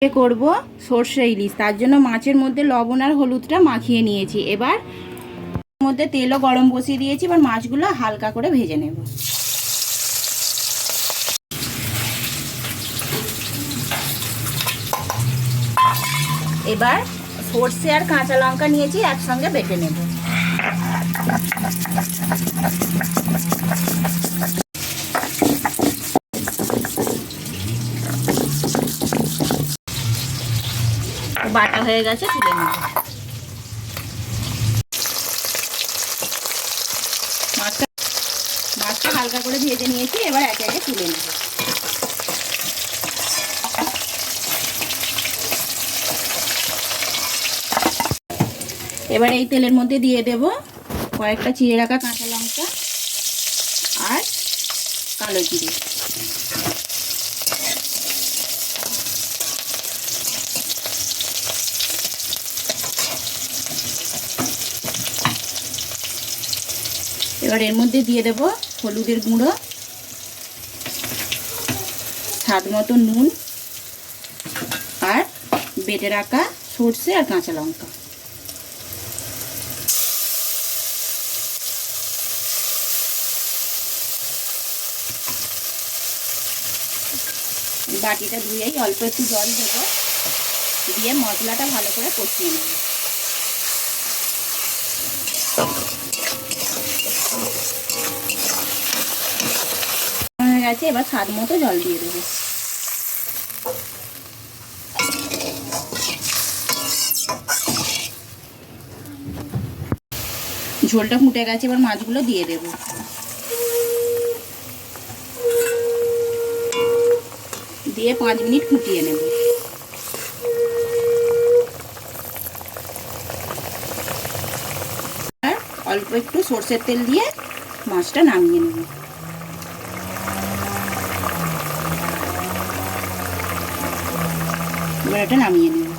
করব সর্ষে ইলিশ, তার জন্য মাছের মধ্যে লবণ আর হলুদটা মাখিয়ে নিয়েছি। এবার মধ্যে তেলও গরম বসিয়ে দিয়েছি। এবার মাছগুলো হালকা করে ভেজে নেব। এবার সর্ষে আর কাঁচা লঙ্কা নিয়েছি, একসঙ্গে বেটে নেব। বাটা হয়ে গেছে, তুলে নেব। মাছটা হালকা করে ভেজে নিয়েছি, এবার একে একে তুলে নেব। এবার এই তেলের মধ্যে দিয়ে দেব কয়েকটা চিড়ে রাখা কাঁচা লঙ্কা আর কালো জিরে। এবার এর মধ্যে দিয়ে দেব হলুদের গুঁড়ো, স্বাদ মতো নুন আর বেটে রাখা সর্ষে আর কাঁচা লঙ্কা। বাটিটা ধুয়েই অল্প একটু জল দেব, দিয়ে মশলাটা ভালো করে কষিয়ে নেব। হয়ে গেছে, এবার স্বাদ মতো জল দিয়ে দেবো। ঝোলটা ফুটে গেছে, এবার মাছগুলো দিয়ে দেব। দিয়ে 5 মিনিট ফুটিয়ে নেব। আর অল্প একটু সরষের তেল দিয়ে মাছটা নামিয়ে নেব। এবার এটা নামিয়ে নেব।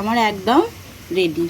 আমার একদম রেডি।